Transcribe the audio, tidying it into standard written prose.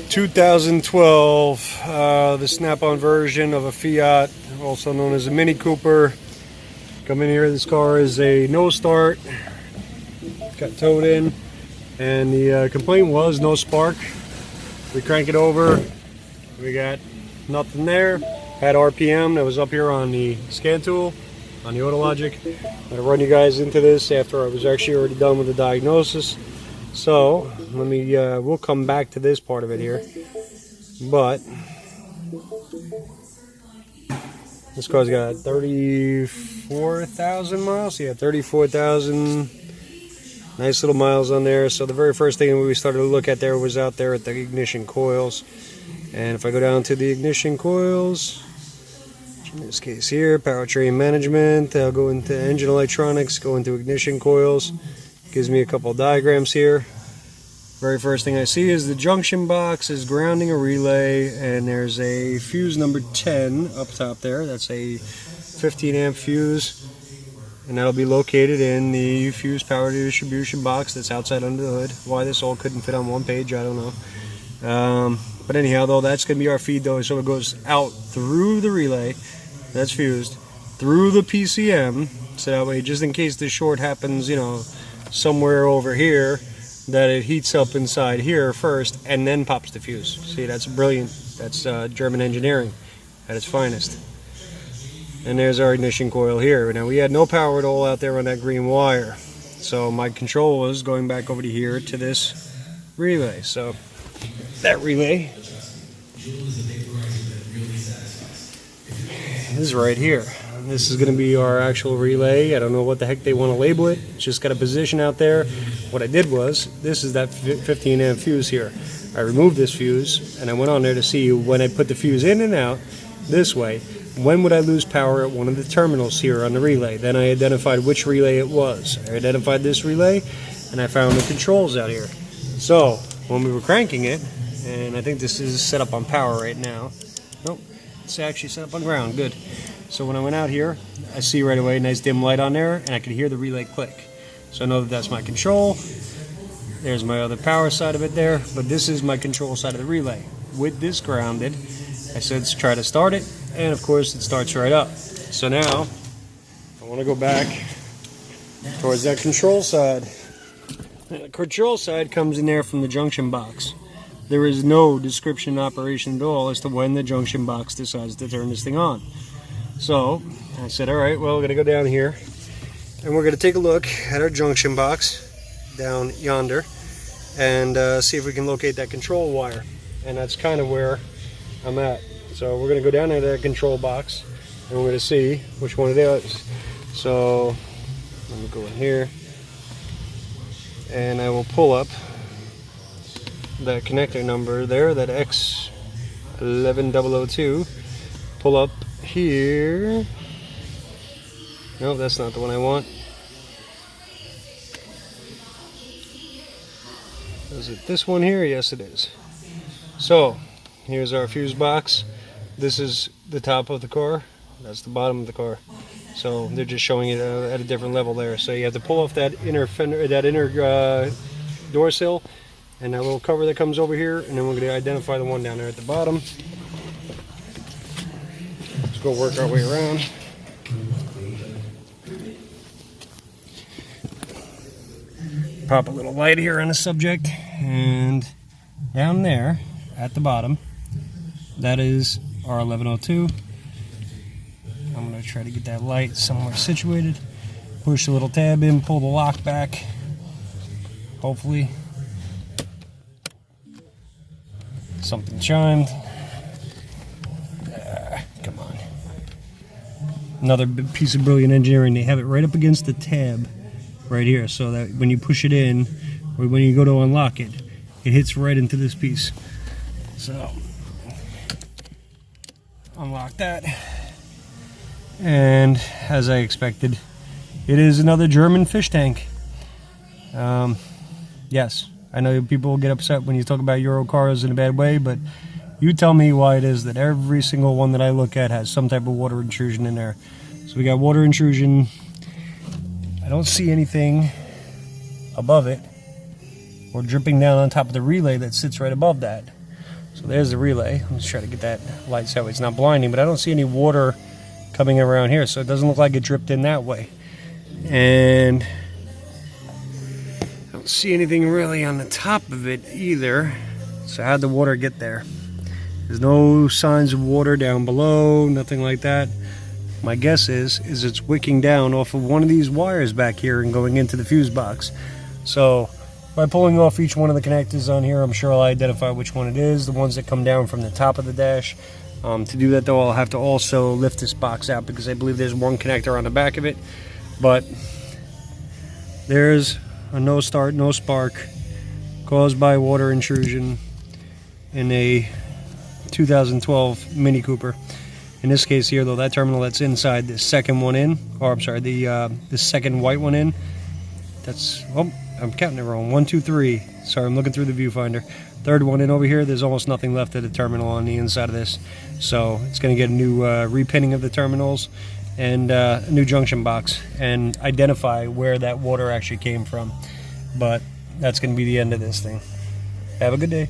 2012, the Snap-on version of a Fiat, also known as a Mini Cooper. Come in here, this car is a no start, got towed in, and the complaint was no spark. We crank it over, we got nothing there. Had RPM that was up here on the scan tool, on the Autologic. I'm gonna run you guys into this after I was actually already done with the diagnosis. So let me, we'll come back to this part of it here, but this car's got 34,000 miles. Yeah, 34,000. Nice little miles on there. So the very first thing we started to look at there was out there at the ignition coils. And if I go down to the ignition coils, in this case here, powertrain management, I'll go into engine electronics, go into ignition coils. Gives me a couple of diagrams here. Very first thing I see is the junction box is grounding a relay, and there's a fuse number 10 up top there. That's a 15 amp fuse, and that'll be located in the fuse power distribution box that's outside under the hood. Why this all couldn't fit on one page, I don't know. But anyhow, though, that's going to be our feed, though. So it goes out through the relay, that's fused, through the PCM, so that way, just in case the short happens, you know, somewhere over here, that it heats up inside here first and then pops the fuse. See, that's brilliant. That's German engineering at its finest. And there's our ignition coil here. Now, we had no power at all out there on that green wire, so my control was going back over to here to this relay. So that relay is right here. This is going to be our actual relay. I don't know what the heck they want to label it. It's just got a position out there. What I did was, this is that 15 amp fuse here. I removed this fuse and I went on there to see when I put the fuse in and out this way, when would I lose power at one of the terminals here on the relay. Then I identified which relay it was. I identified this relay and I found the controls out here. So when we were cranking it, and I think this is set up on power right now. Nope, it's actually set up on ground. Good. So when I went out here, I see right away a nice dim light on there, and I could hear the relay click. So I know that that's my control. There's my other power side of it there, but this is my control side of the relay. With this grounded, I said let's try to start it, and of course it starts right up. So now, I want to go back towards that control side. And the control side comes in there from the junction box. There is no description operation at all as to when the junction box decides to turn this thing on. So I said, all right, well, we're going to go down here and we're going to take a look at our junction box down yonder and see if we can locate that control wire. And that's kind of where I'm at. So we're going to go down into that control box and we're going to see which one it is. So let me go in here and I will pull up that connector number there, that X11002. Pull up here. No, that's not the one I want. Is it this one here? Yes, it is. So here's our fuse box. This is the top of the car. That's the bottom of the car. So they're just showing it at a different level there. So you have to pull off that inner fender, that inner door sill, and that little cover that comes over here, and then we're going to identify the one down there at the bottom. Let's go work our way around. Pop a little light here on the subject, and down there at the bottom, that is our 1102. I'm going to try to get that light somewhere situated. Push the little tab in, pull the lock back. Hopefully something chimed. Come on. Another piece of brilliant engineering. They have it right up against the tab right here, so that when you push it in, or when you go to unlock it, it hits right into this piece. So unlock that, and as I expected, it is another German fish tank. Yes, I know people get upset when you talk about Euro cars in a bad way, but you tell me why it is that every single one that I look at has some type of water intrusion in there. So we got water intrusion. I don't see anything above it or dripping down on top of the relay that sits right above that. So there's the relay. Let's try to get that light so it's not blinding, but I don't see any water coming around here, so it doesn't look like it dripped in that way. And I don't see anything really on the top of it either. So how'd the water get there? There's no signs of water down below, nothing like that. My guess is it's wicking down off of one of these wires back here and going into the fuse box. So by pulling off each one of the connectors on here, I'm sure I'll identify which one it is, the ones that come down from the top of the dash. To do that though, I'll have to also lift this box out because I believe there's one connector on the back of it. But there's a no start, no spark caused by water intrusion in a 2012 Mini Cooper. In this case here though, that terminal that's inside this second one in, or I'm sorry, the second white one in, that's, oh, I'm counting it wrong. 1, 2, 3. Sorry, I'm looking through the viewfinder. Third one in over here, there's almost nothing left of the terminal on the inside of this. So it's going to get a new repinning of the terminals and a new junction box and identify where that water actually came from. But that's going to be the end of this thing. Have a good day.